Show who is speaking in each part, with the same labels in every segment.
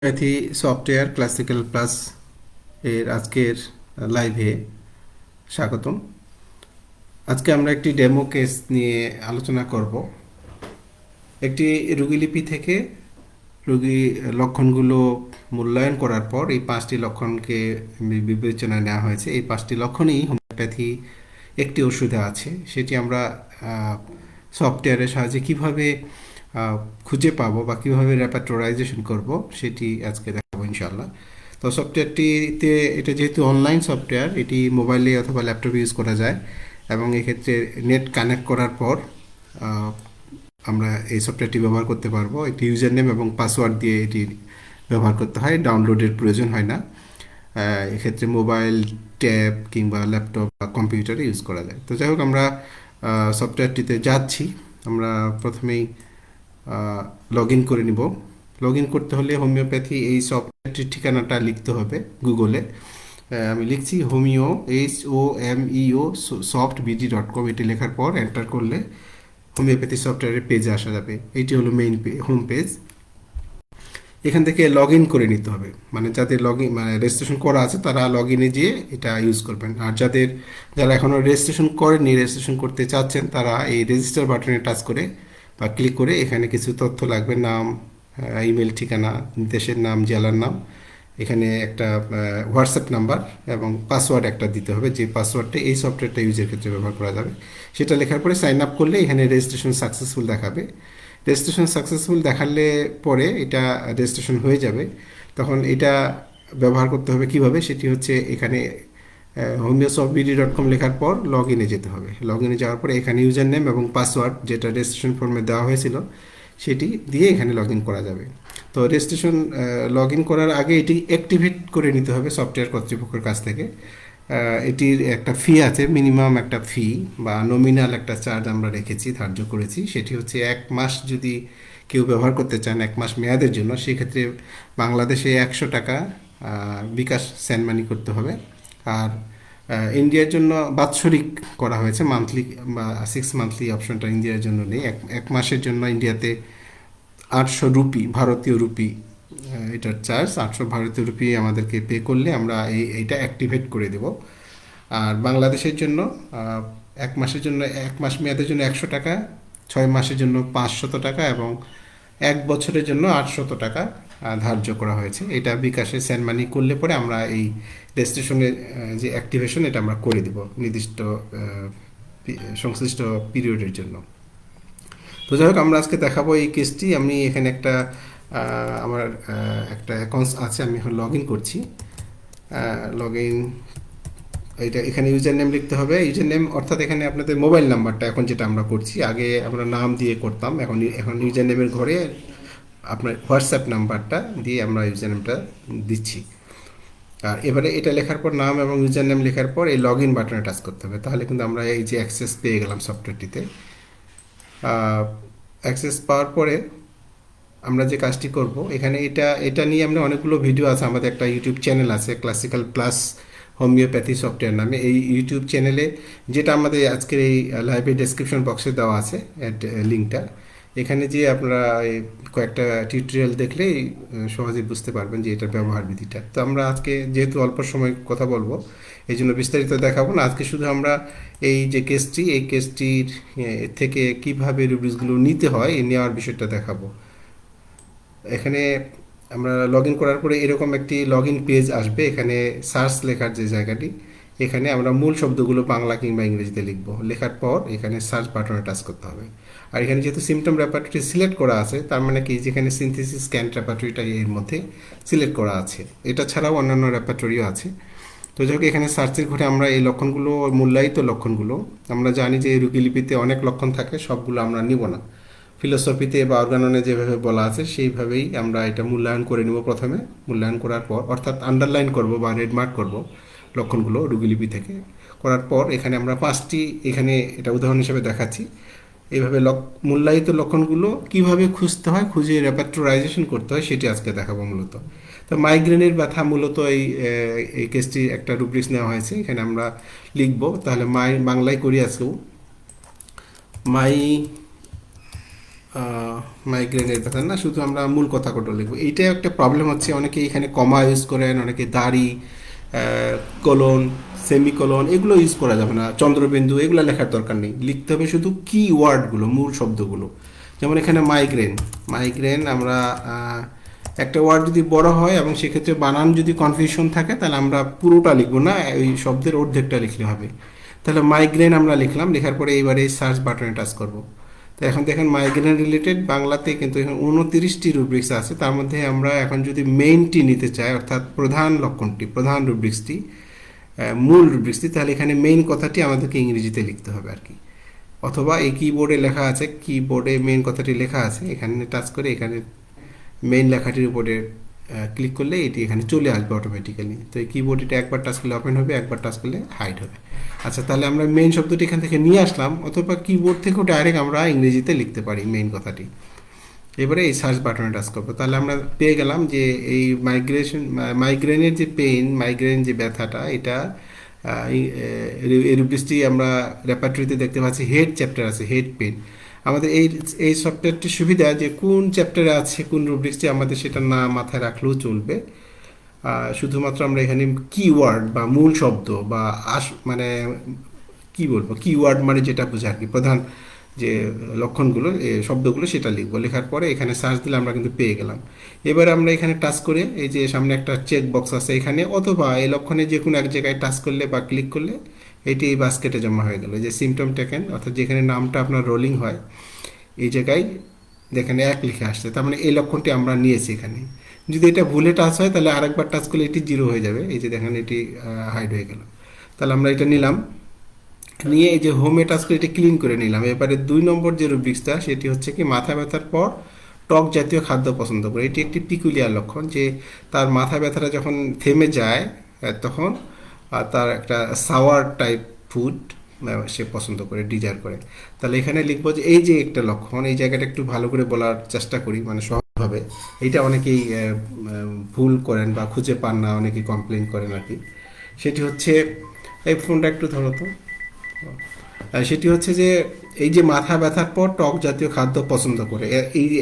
Speaker 1: Homeopathy software classical plus এর আজকের লাইভে স্বাগতম। আজকে আমরা একটি ডেমো কেস নিয়ে আলোচনা করব। একটি রোগীলিপি থেকে রোগী লক্ষণগুলো মূল্যায়ন করার পর এই 5টি লক্ষণকে বিবেচনায় নেওয়া হয়েছে। এই 5টি লক্ষণই হোমিওপ্যাথি একটি ওষুধে আছে, সেটি আমরা সফটওয়্যারের সাহায্যে কিভাবে খুঁজে পাবো বা কিভাবে রেপার্টোরাইজেশন করব সেটি আজকে দেখাবো ইনশাল্লাহ। তো সফটওয়্যারটিতে, এটা যেহেতু অনলাইন সফটওয়্যার, এটি মোবাইলে অথবা ল্যাপটপে ইউজ করা যায় এবং এক্ষেত্রে নেট কানেক্ট করার পর আমরা এই সফটওয়্যারটি ব্যবহার করতে পারবো। একটি ইউজার নেম এবং পাসওয়ার্ড দিয়ে এটি ব্যবহার করতে হয়, ডাউনলোডের প্রয়োজন হয় না। এক্ষেত্রে মোবাইল, ট্যাব কিংবা ল্যাপটপ বা কম্পিউটারে ইউজ করা যায়। তো যাই হোক, আমরা সফটওয়্যারটিতে যাচ্ছি। আমরা প্রথমেই লগ ইন করে নিব। লগ ইন করতে হলে হোমিওপ্যাথি এই সফটওয়্যারটির ঠিকানাটা লিখতে হবে গুগলে। আমি লিখছি HOMEO softbd.com। এটি লেখার পর এন্টার করলে হোমিওপ্যাথি সফটওয়্যারের পেজে আসা যাবে। এইটি হলো মেইন হোম পেজ। এখান থেকে লগ ইন করে নিতে হবে, মানে যাদের লগ ইন মানে রেজিস্ট্রেশন করা আছে তারা লগ ইনে যেয়ে এটা ইউজ করবেন। আর যারা এখনও রেজিস্ট্রেশন করেননি, রেজিস্ট্রেশন করতে চাচ্ছেন, তারা এই রেজিস্টার বাটনে টাচ করে বা ক্লিক করে এখানে কিছু তথ্য লাগবে: নাম, ইমেল ঠিকানা, দেশের নাম, জেলার নাম, এখানে একটা হোয়াটসঅ্যাপ নাম্বার এবং পাসওয়ার্ড একটা দিতে হবে, যে পাসওয়ার্ডটা এই সফটওয়্যারটা ইউজের ক্ষেত্রে ব্যবহার করা যাবে। সেটা লেখার পরে সাইন আপ করলে এখানে রেজিস্ট্রেশন সাকসেসফুল দেখাবে। রেজিস্ট্রেশন সাকসেসফুল দেখালে পরে এটা রেজিস্ট্রেশন হয়ে যাবে। তখন এটা ব্যবহার করতে হবে কিভাবে, সেটি হচ্ছে এখানে homeosofbd.com লেখার পর লগ ইনে যেতে হবে। লগ ইনে যাওয়ার পরে এখানে ইউজার নেম এবং পাসওয়ার্ড যেটা রেজিস্ট্রেশন ফর্মে দেওয়া হয়েছিল সেটি দিয়ে এখানে লগ ইন করা যাবে। তো রেজিস্ট্রেশন লগ ইন করার আগে এটি অ্যাক্টিভেট করে নিতে হবে সফটওয়্যার কর্তৃপক্ষের কাছ থেকে। এটির একটা ফি আছে, মিনিমাম একটা ফি বা নমিনাল একটা চার্জ আমরা রেখেছি, ধার্য করেছি। সেটি হচ্ছে 1 মাস যদি কেউ ব্যবহার করতে চান, 1 মাস মেয়াদের জন্য, সেক্ষেত্রে বাংলাদেশে 100 টাকা বিকাশ সেন্ড মানি করতে হবে। আর ইন্ডিয়ার জন্য বাৎসরিক করা হয়েছে, মান্থলি বা 6 মান্থলি অপশনটা ইন্ডিয়ার জন্য নেই। এক মাসের জন্য ইন্ডিয়াতে 800 রুপি, ভারতীয় রুপি এটার চার্জ। 800 ভারতীয় রুপি আমাদেরকে পে করলে আমরা এইটা অ্যাক্টিভেট করে দেব। আর বাংলাদেশের জন্য 1 মাসের জন্য, 1 মাস মেয়াদের জন্য 100 টাকা, 6 মাসের জন্য 500 টাকা এবং 1 বছরের জন্য 800 টাকা ধার্য করা হয়েছে। এটা বিকাশে সেন্ড মানি করলে পরে আমরা এই রেজিস্ট্রেশনের যে অ্যাক্টিভেশন এটা আমরা করে দেব নির্দিষ্ট সংশ্লিষ্ট পিরিয়ডের জন্য। তো যাই হোক, আমরা আজকে দেখাবো এই কেসটি। আমি এখানে আমার একটা অ্যাকাউন্ট আছে, আমি এখন লগ ইন করছি। লগ ইন, এটা এখানে ইউজার নেম লিখতে হবে। ইউজার নেম অর্থাৎ এখানে আপনাদের মোবাইল নাম্বারটা, এখন যেটা আমরা করছি, আগে আমরা নাম দিয়ে করতাম, এখন ইউজার নেমের ঘরে আপনার হোয়াটসঅ্যাপ নাম্বারটা দিয়ে আমরা ইউজার নেমটা দিচ্ছি। আর এবারে এটা লেখার পর, নাম এবং ইউজার নেম লেখার পর এই লগ ইন বাটনে টাচ করতে হবে। তাহলে কিন্তু আমরা এই যে অ্যাক্সেস পেয়ে গেলাম সফটওয়্যারটিতে। অ্যাক্সেস পাওয়ার পরে আমরা যে কাজটি করব, এখানে এটা নিয়ে আমরা অনেকগুলো ভিডিও আছে। আমাদের একটা ইউটিউব চ্যানেল আছে, ক্লাসিক্যাল প্লাস হোমিওপ্যাথি সফটওয়্যার নামে। এই ইউটিউব চ্যানেলে, যেটা আমাদের আজকের এই লাইভের ডেসক্রিপশন বক্সে দেওয়া আছে লিঙ্কটা, এখানে যে আপনারা কয়েকটা টিউটোরিয়াল দেখলেই সহজে বুঝতে পারবেন যে এটার ব্যবহার বিধিটা। তো আমরা আজকে যেহেতু অল্প সময় কথা বলবো, এই জন্য বিস্তারিত দেখাবো না। আজকে শুধু আমরা এই যে কেসটি, এই কেসটির থেকে কিভাবে রুব্রিক্সগুলো নিতে হয় এই নেওয়ার বিষয়টা দেখাবো। এখানে আমরা লগ ইন করার পরে এরকম একটি লগ ইন পেজ আসবে। এখানে সার্চ লেখার যে জায়গাটি, এখানে আমরা মূল শব্দগুলো বাংলা কিংবা ইংরেজিতে লিখব। লেখার পর এখানে সার্চ বাটনে টাচ করতে হবে। আর এখানে যেহেতু সিমটম রেপার্টরি সিলেক্ট করা আছে, তার মানে কি, যেখানে সিনথেসিস স্ক্যান রেপার্টরিটা এর মধ্যে সিলেক্ট করা আছে। এটা ছাড়াও অন্যান্য রেপার্টরিও আছে। তো যাই হোক, এখানে সার্চের ঘরে আমরা এই লক্ষণগুলো, মূল্যায়িত লক্ষণগুলো, আমরা জানি যে এই রোগীলিপিতে অনেক লক্ষণ থাকে, সবগুলো আমরা নিব না। ফিলোসফিতে বা অর্গাননে যেভাবে বলা আছে সেইভাবেই আমরা এটা মূল্যায়ন করে নিব। প্রথমে মূল্যায়ন করার পর, অর্থাৎ আন্ডারলাইন করব বা রেড মার্ক করব লক্ষণগুলো রোগীলিপি থেকে। করার পর এখানে আমরা 5টি, এখানে এটা উদাহরণ হিসেবে দেখাচ্ছি, এইভাবে মূল্যায়িত লক্ষণগুলো কিভাবে খুঁজতে হয়, খুঁজে রেপার্টোরাইজেশন করতে হয়, সেটি আজকে দেখাবো মূলত। তো মাইগ্রেনের ব্যথা মূলত এই কেসটি একটা রুব্রিক্স নেওয়া হয়েছে, এখানে আমরা লিখব। তাহলে বাংলায় করি আজকেও। মাইগ্রেনের কথা না, শুধু আমরা মূল কথা কটা লিখবো। এইটাই একটা প্রবলেম হচ্ছে, অনেকে এখানে কমা ইউজ করেন, অনেকে দাড়ি, কোলন, সেমিকোলন এগুলো ইউজ করা যাবে না, চন্দ্রবিন্দু এগুলো লেখার দরকার নেই, লিখতে হবে শুধু কি ওয়ার্ডগুলো, মূল শব্দগুলো। যেমন এখানে মাইগ্রেন, মাইগ্রেন আমরা একটা ওয়ার্ড যদি বড় হয় এবং সেক্ষেত্রে বানান যদি কনফিউশন থাকে তাহলে আমরা পুরোটা লিখবো না, ওই শব্দের অর্ধেকটা লিখলে হবে। তাহলে মাইগ্রেন আমরা লিখলাম, লেখার পরে এইবারে সার্চ বাটনে টাচ করব। তো এখন দেখেন মাইগ্রেন রিলেটেড বাংলাতে কিন্তু এখন 29টি রুব্রিক্স আছে, তার মধ্যে আমরা এখন যদি মেইনটি নিতে চাই, অর্থাৎ প্রধান লক্ষণটি, প্রধান রুব্রিক্সটি, মূল রুব্রিক্সটি, তাহলে এখানে মেইন কথাটি আমাদেরকে ইংরেজিতে লিখতে হবে আর কি। অথবা এই কিবোর্ডে লেখা আছে, কিবোর্ডে মেইন কথাটি লেখা আছে, এখানে টাচ করে এখানে মেইন লেখাটির উপরে ক্লিক করলে এটি এখানে চলে আসবে অটোমেটিক্যালি। তো এই কিবোর্ড এটা একবার টাচ করলে ওপেন হবে, একবার টাচ করলে হাইড হবে। আচ্ছা, তাহলে আমরা মেইন শব্দটি এখান থেকে নিয়ে আসলাম, অথবা কিবোর্ড থেকেও ডাইরেক্ট আমরা ইংরেজিতে লিখতে পারি মেইন কথাটি। এবারে এই সার্চ বাটনে টাচ করবো, তাহলে আমরা পেয়ে গেলাম যে এই মাইগ্রেনের যে পেইন, মাইগ্রেন যে ব্যথাটা, এটা এই রুব্রিক্সটি আমরা রেপার্টরিতে দেখতে পাচ্ছি, হেড চ্যাপ্টার আছে, হেড পেন। আমাদের এই সফটওয়্যারটির সুবিধা যে কোন চ্যাপ্টারে আছে কোন রুব্রিক্সটি আমাদের সেটা না মাথায় রাখলেও চলবে। শুধুমাত্র আমরা এখানে কিওয়ার্ড বা মূল শব্দ বা মানে কি বলবো, কিওয়ার্ড মানে যেটা বোঝা আর কি, প্রধান যে লক্ষণগুলো, শব্দগুলো সেটা লিখবো। লেখার পরে এখানে সার্চ দিলে আমরা কিন্তু পেয়ে গেলাম। এবার আমরা এখানে টাচ করে এই যে সামনে একটা চেক বক্স আছে এখানে, অথবা এই লক্ষণে যে কোনো এক জায়গায় টাচ করলে বা ক্লিক করলে এটি এই বাস্কেটে জমা হয়ে গেল। যে সিমটম টেকেন, অর্থাৎ যেখানে নামটা আপনার রোলিং হয় এই জায়গায় দেখেন 1 লিখে আসছে, তার মানে এই লক্ষণটি আমরা নিয়েছি এখানে। যদি এটা ভুলে টাচ হয় তাহলে আরেকবার টাচ করলে এটি 0 হয়ে যাবে, এই যে দেখেন এটি হাইড হয়ে গেল। তাহলে আমরা এটা নিলাম, নিয়ে এই যে হোমে টাচ করে এটা ক্লিন করে নিলাম। এবারে 2 নম্বর যে রুব্রিক্সটা সেটি হচ্ছে কি মাথা ব্যথার পর টক জাতীয় খাদ্য পছন্দ করে। এটি একটি পিকুলিয়ার লক্ষণ, যে তার মাথা ব্যথাটা যখন থেমে যায় তখন তার একটা সাওয়ার টাইপ ফুড সে পছন্দ করে, ডিজায়ার করে। তাহলে এখানে লিখবো যে এই যে একটা লক্ষণ, এই জায়গাটা একটু ভালো করে বলার চেষ্টা করি, মানে সহজভাবে। এইটা অনেকেই ভুল করেন বা খুঁজে পান না, অনেকেই কমপ্লেন করেন আর কি। সেটি হচ্ছে, এই ফোনটা একটু ধরো তো। সেটি হচ্ছে যে এই যে মাথা ব্যথার পর টক জাতীয় খাদ্য পছন্দ করে,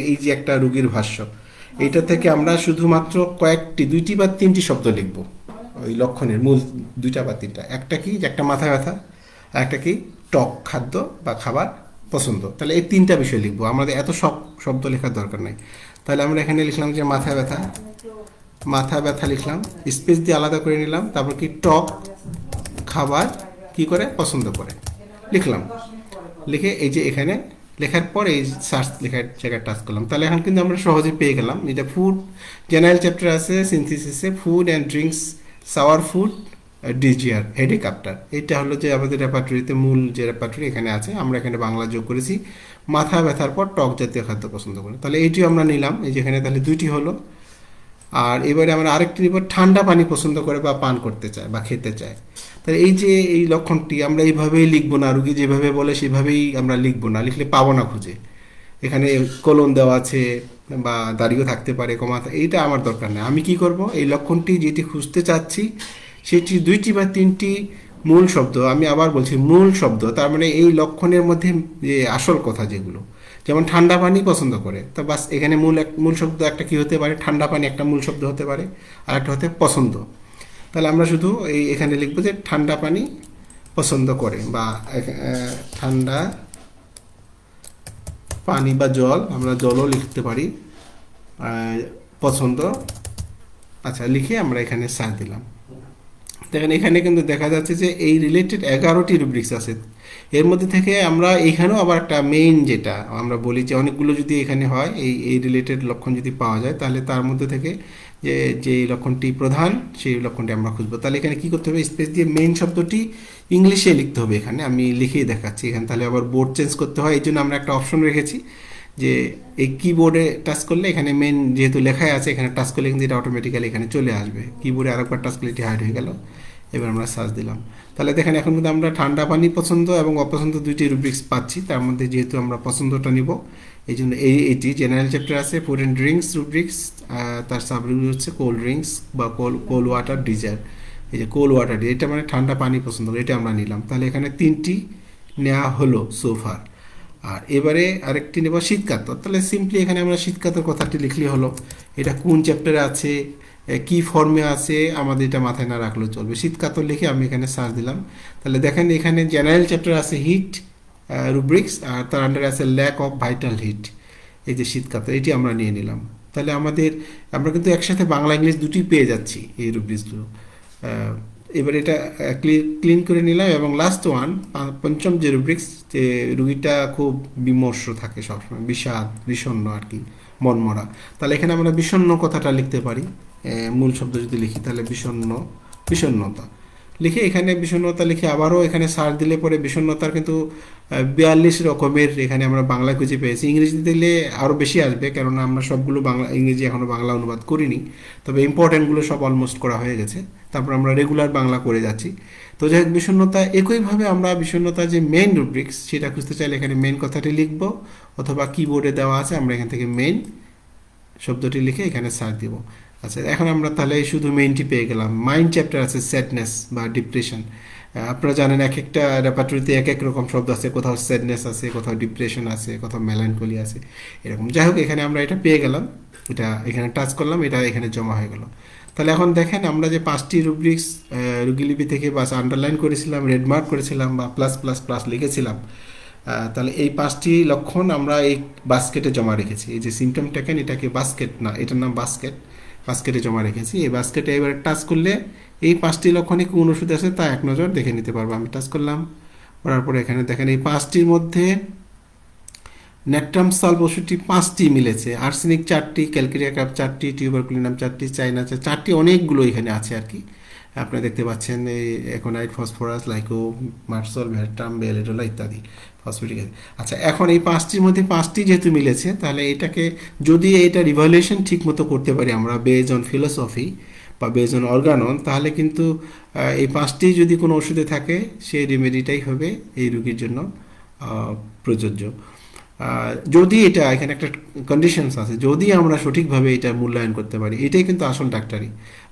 Speaker 1: এই যে একটা রুগীর ভাষ্য, এইটা থেকে আমরা শুধুমাত্র কয়েকটি 2টি বা 3টি শব্দ লিখব ওই লক্ষণের মূল, 2টা বা 3টা। একটা কি, যে একটা মাথা ব্যথা, আর একটা কি টক খাদ্য বা খাবার পছন্দ। তাহলে এই 3টা বিষয় লিখবো, আমাদের এত সব শব্দ লেখার দরকার নেই। তাহলে আমরা এখানে লিখলাম যে মাথা ব্যথা, মাথা ব্যথা লিখলাম, স্পেস দিয়ে আলাদা করে নিলাম, তারপর কি টক খাবার কি করে পছন্দ করে লিখলাম। লিখে এই যে এখানে লেখার পর এই সার্চ লেখার জায়গায় টাচ করলাম। তাহলে এখন কিন্তু আমরা সহজে পেয়ে গেলাম। এটা ফুড জেনারেল চ্যাপ্টার আছে, সিনথিসিসে food and drinks, sour food, desire, headache after. এটা হলো যে আমাদের রেপার্টরিতে মূল যে রেপার্টরি এখানে আছে, আমরা এখানে বাংলা যোগ করেছি, মাথা ব্যথার পর টক জাতীয় খাদ্য পছন্দ করে। তাহলে এইটিও আমরা নিলাম, এই যেখানে তাহলে 2টি হলো। আর এবারে আমরা আরেকটি নিব, ঠান্ডা পানি পছন্দ করে বা পান করতে চায় বা খেতে চায়। তাহলে এই যে এই লক্ষণটি আমরা এইভাবেই লিখবো না, রুগী যেভাবে বলে সেভাবেই আমরা লিখবো না, লিখলে পাবো না খুঁজে। এখানে কোলন দেওয়া আছে বা দাড়িও থাকতে পারে, কমা, এইটা আমার দরকার নেই। আমি কি করব, এই লক্ষণটি যেটি খুঁজতে চাচ্ছি সেটি 2টি বা 3টি মূল শব্দ, আমি আবার বলছি মূল শব্দ, তার মানে এই লক্ষণের মধ্যে যে আসল কথা যেগুলো, যেমন ঠান্ডা পানি পছন্দ করে, তো বাস এখানে মূল শব্দ একটা কি হতে পারে, ঠান্ডা পানি একটা মূল শব্দ হতে পারে, আর একটা হতে পছন্দ। তাহলে আমরা শুধু এখানে লিখবো যে ঠান্ডা পানি পছন্দ করে, বা ঠান্ডা পানি বা জল, আমরা জলও লিখতে পারি, পছন্দ। আচ্ছা, লিখে আমরা এখানে সার্চ দিলাম। দেখেন এখানে কিন্তু দেখা যাচ্ছে যে এই রিলেটেড 11টি রুব্রিক্স আছে। এর মধ্যে থেকে আমরা এখানেও আবার একটা মেইন, যেটা আমরা বলি যে অনেকগুলো যদি এখানে হয়, এই রিলেটেড লক্ষণ যদি পাওয়া যায়, তাহলে তার মধ্যে থেকে যে লক্ষণটি প্রধান সেই লক্ষণটি আমরা খুঁজবো। তাহলে এখানে কি করতে হবে, স্পেস দিয়ে মেইন শব্দটি ইংলিশে লিখতে হবে। এখানে আমি লিখেই দেখাচ্ছি, এখানে তাহলে আবার বোর্ড চেঞ্জ করতে হয়, এই জন্য আমরা একটা অপশন রেখেছি যে এই কিবোর্ডে টাচ করলে এখানে মেন যেহেতু লেখাই আছে, এখানে টাচ করলে কিন্তু এটা অটোমেটিক্যালি এখানে চলে আসবে। কিবোর্ডে আরেকবার টাচ করলে এটি হাইড হয়ে গেল। এবার আমরা সার্চ দিলাম, তাহলে দেখেন এখন কিন্তু আমরা ঠান্ডা পানি পছন্দ এবং অপছন্দ 2টি রুব্রিক্স পাচ্ছি। তার মধ্যে যেহেতু আমরা পছন্দটা নিব, এই জন্য এইটি জেনারেল চ্যাপ্টার আছে, ফুড অ্যান্ড ড্রিঙ্কস রুব্রিক্স, তার সাব রুব্রিক হচ্ছে কোল্ড ড্রিঙ্কস বা কোল ওয়াটার, ডিজার। এই যে কোল ওয়াটার, এটা মানে ঠান্ডা পানি পছন্দ করে, এটা আমরা নিলাম। তাহলে এখানে 3টি নেওয়া হলো সোফার। আর এবারে আরেকটি নেব শীতকাতর। তাহলে সিম্পলি এখানে আমরা শীতকাতর কথাটি লিখলে হলো, এটা কোন চ্যাপ্টারে আছে, কি ফর্মে আছে, আমাদের এটা মাথায় না রাখলেও চলবে। শীতকাতর লিখে আমি এখানে সার্চ দিলাম। তাহলে দেখেন এখানে জেনারেল চ্যাপ্টার আছে হিট রুব্রিক্স, আর তার আন্ডারে আছে ল্যাক অফ ভাইটাল হিট। এই যে শীতকাতর, এটি আমরা নিয়ে নিলাম। তাহলে আমরা কিন্তু একসাথে বাংলা ইংলিশ দুটি পেয়ে যাচ্ছি এই রুব্রিক্সগুলো। এবার এটা ক্লিন করে নিলাম। এবং লাস্ট ওয়ান, পঞ্চম যে রুব্রিক্স, যে রুগীটা খুব বিমর্ষ থাকে সবসময়, বিষণ্ণ আর কি, মনমরা। তাহলে এখানে আমরা বিষণ্ণ কথাটা লিখতে পারি। মূল শব্দ যদি লিখি তাহলে বিষণ্ণতা লিখে, এখানে বিষণ্ণতা লিখে আবারও এখানে সার্চ দিলে পরে বিষণ্ণতার কিন্তু 42 রকমের এখানে আমরা বাংলা খুঁজে পেয়েছি। ইংরেজিতে দিলে আরও বেশি আসবে, কেননা আমরা সবগুলো ইংরেজি এখনও বাংলা অনুবাদ করিনি, তবে ইম্পর্টেন্টগুলো সব অলমোস্ট করা হয়ে গেছে। তারপর আমরা রেগুলার বাংলা করে যাচ্ছি। তো যাই হোক, বিষণ্ণতা একইভাবে আমরা বিষণ্ণতা যে মেইন রুব্রিক্স সেটা খুঁজতে চাইলে এখানে মেইন কথাটি লিখব, অথবা কিবোর্ডে দেওয়া আছে, আমরা এখান থেকে মেইন শব্দটি লিখে এখানে সার্চ দিব। আচ্ছা, এখন আমরা তাহলে শুধু মেইনটি পেয়ে গেলাম। মাইন্ড চ্যাপ্টার আছে স্যাডনেস বা ডিপ্রেশন। আপনারা জানেন এক একটা রেপার্টরিতে এক এক রকম শব্দ আছে, কোথাও স্যাডনেস আছে, কোথাও ডিপ্রেশন আছে, কোথাও মেলানকলি আছে, এরকম। যাই হোক, এখানে আমরা এটা পেয়ে গেলাম, এটা এখানে টাচ করলাম, এটা এখানে জমা হয়ে গেল। তাহলে এখন দেখেন, আমরা যে 5টি রুব্রিক্স রুগীলিপি থেকে বাস আন্ডারলাইন করেছিলাম, রেডমার্ক করেছিলাম, বা প্লাস প্লাস প্লাস লিখেছিলাম, তাহলে এই 5টি লক্ষণ আমরা এই বাস্কেটে জমা রেখেছি। এই যে সিমটম টেকেন, এটাকে বাস্কেট না, এটার নাম বাস্কেটে জমা রেখেছি। এই বাস্কেটে এবার টাচ করলে এই 5টি লক্ষণে কোন ওষুধ আছে তা এক নজর দেখে নিতে পারবো। আমি টাচ করলাম, করার পরে এখানে দেখেন এই 5টির মধ্যে ন্যাট্রাম সালভ ওষুধটি 5টি মিলেছে, আর্সেনিক 4টি, ক্যালকেরিয়া কাপ 4টি, টিউবারকুলিনাম 4টি, চাইনা 4টি, অনেকগুলো এখানে আছে আর কি। আপনারা দেখতে পাচ্ছেন এই একোনাইট, ফসফরাস, লাইকো, মার্সল, ভ্যাট্রাম, বেলেডোলা ইত্যাদি ফসফেটিক অ্যাসিড। আচ্ছা, এখন এই 5টির মধ্যে 5টি যেহেতু মিলেছে, তাহলে এটাকে যদি এটা রিভ্যালুয়েশন ঠিক মতো করতে পারি আমরা, বেজ অন ফিলোসফি বা বেজ অন অর্গানন, তাহলে কিন্তু এই 5টি যদি কোনো ওষুধে থাকে, সেই রেমেডিটাই হবে এই রোগীর জন্য প্রযোজ্য। যদি এটা, এখানে একটা কন্ডিশনস আছে, যদি আমরা সঠিকভাবে এটা মূল্যায়ন করতে পারি, এটাই কিন্তু আসল ডাক্তারি।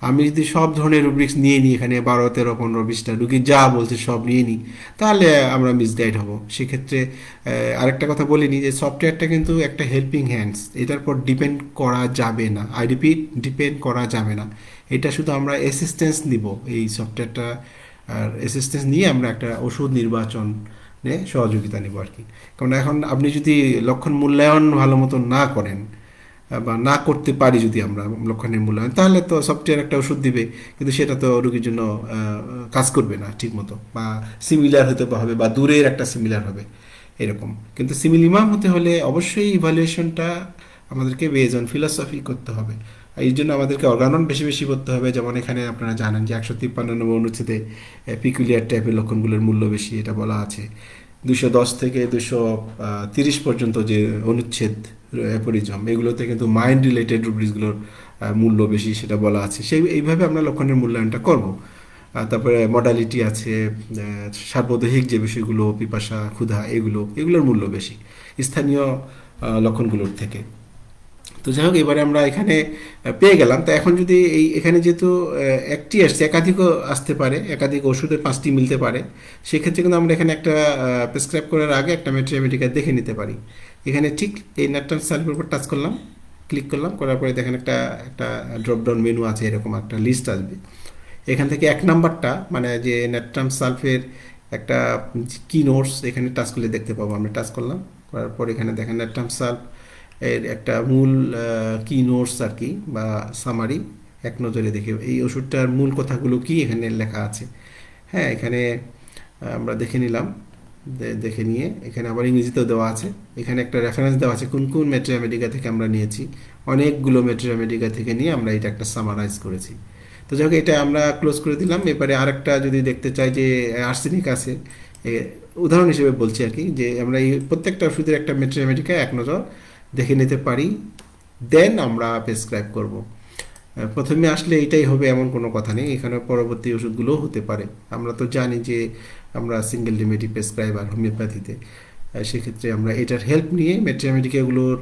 Speaker 1: আমি যদি সব ধরনের রুব্রিক্স নিয়ে নিই, এখানে 12, 13, 15, 20টা রুগী যা বলছে সব নিয়ে নিই, তাহলে আমরা মিসগাইড হব। সেক্ষেত্রে আরেকটা কথা বলিনি, যে সফটওয়্যারটা কিন্তু একটা হেল্পিং হ্যান্ডস, এটার পর ডিপেন্ড করা যাবে না। আই রিপিট, ডিপেন্ড করা যাবে না। এটা শুধু আমরা অ্যাসিস্ট্যান্স নিব, এই সফটওয়্যারটা আর অ্যাসিস্ট্যান্স নিয়ে আমরা একটা ওষুধ নির্বাচন সহযোগিতা নেব আর কি। কারণ এখন আপনি যদি লক্ষণ মূল্যায়ন ভালো মতো না করেন, বা না করতে পারি যদি আমরা লক্ষণের মূল্যায়ন, তাহলে তো সফটওয়্যার একটা ওষুধ দিবে, কিন্তু সেটা তো রোগীর জন্য কাজ করবে না ঠিক মতো, বা সিমিলার হতে হবে, বা দূরের একটা সিমিলার হবে এরকম। কিন্তু সিমিলিমাম হতে হলে অবশ্যই ইভ্যালুয়েশনটা আমাদেরকে বেজ অন ফিলসফি করতে হবে। এই জন্য আমাদেরকে অর্গানন বেশি বেশি করতে হবে। যেমন এখানে আপনারা জানেন যে 153 অনুচ্ছেদে পিকুলিয়ার টাইপের লক্ষণগুলোর মূল্য বেশি, এটা বলা আছে। 210 থেকে 230 পর্যন্ত যে অনুচ্ছেদ অ্যাপোরিজম, এগুলোতে কিন্তু মাইন্ড রিলেটেড রুব্রিক্সগুলোর মূল্য বেশি, সেটা বলা আছে। এইভাবে আমরা লক্ষণের মূল্যায়নটা করব। তারপরে মডালিটি আছে, সার্বদৈহিক যে বিষয়গুলো, পিপাসা, ক্ষুধা, এগুলোর মূল্য বেশি স্থানীয় লক্ষণগুলোর থেকে। তো যাই হোক, এবারে আমরা এখানে পেয়ে গেলাম। তো এখন যদি এখানে যেহেতু একটি আসছে, একাধিকও আসতে পারে, একাধিক ওষুধের 5টি মিলতে পারে, সেক্ষেত্রে কিন্তু আমরা এখানে একটা প্রেসক্রাইব করার আগে একটা মেট্রিয়ামেডিকা দেখে নিতে পারি। এখানে ঠিক এই ন্যাট্রাম সালফের উপর টাচ করলাম, ক্লিক করলাম, করার পরে দেখেন একটা ড্রপডাউন মেনু আছে, এরকম একটা লিস্ট আসবে। এখান থেকে 1 নাম্বারটা, মানে যে ন্যাট্রাম সালফের একটা কি নোটস, এখানে টাচ করলে দেখতে পাবো। আমরা টাচ করলাম, করার পর এখানে দেখেন ন্যাট্রাম সালফ এর একটা মূল কি নোটস আর কি, বা সামারি, এক নজরে দেখে এই ওষুধটার মূল কথাগুলো কি এখানে লেখা আছে। হ্যাঁ, এখানে আমরা দেখে নিলাম, দেখে নিয়ে এখানে আবার ইংরেজিতেও দেওয়া আছে। এখানে একটা রেফারেন্স দেওয়া আছে কোন কোন মেট্রিয়ামেডিকা থেকে আমরা নিয়েছি। অনেকগুলো মেট্রিয়ামেডিকা থেকে নিয়ে আমরা এটা একটা সামারাইজ করেছি। তো যাই হোক, এটা আমরা ক্লোজ করে দিলাম। এবারে আরেকটা যদি দেখতে চাই যে আর্সেনিক আছে, উদাহরণ হিসেবে বলছি আর কি, যে আমরা এই প্রত্যেকটা ওষুধের একটা মেট্রিয়ামেডিকা এক নজর দেখে নিতে পারি, দেন আমরা প্রেসক্রাইব করব। প্রথমে আসলে এইটাই হবে এমন কোনো কথা নেই, এখানে পরবর্তী ওষুধগুলোও হতে পারে। আমরা তো জানি যে আমরা সিঙ্গেল রেমেডি প্রেসক্রাইবার হোমিওপ্যাথিতে, সেক্ষেত্রে আমরা এটার হেল্প নিয়ে মেট্রিয়ামেডিকাগুলোর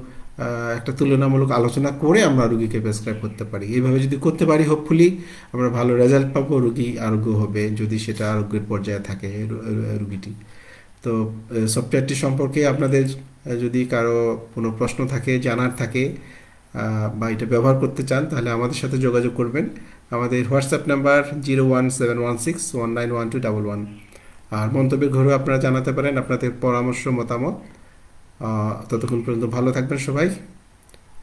Speaker 1: একটা তুলনামূলক আলোচনা করে আমরা রুগীকে প্রেসক্রাইব করতে পারি। এইভাবে যদি করতে পারি, হোপফুলি আমরা ভালো রেজাল্ট পাবো, রুগী আরোগ্য হবে, যদি সেটা আরোগ্যের পর্যায়ে থাকে রুগীটি। তো সফটওয়্যারটি সম্পর্কে আপনাদের যদি কারো কোনো প্রশ্ন থাকে, জানার থাকে, বা এটা ব্যবহার করতে চান, তাহলে আমাদের সাথে যোগাযোগ করবেন। আমাদের হোয়াটসঅ্যাপ নাম্বার 01716191211। আর মন্তব্যের ঘরেও আপনারা জানাতে পারেন আপনাদের পরামর্শ, মতামত। ততক্ষণ পর্যন্ত ভালো থাকবেন সবাই।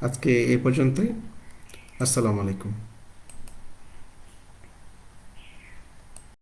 Speaker 1: আজকে এই পর্যন্তই। আসসালামু আলাইকুম।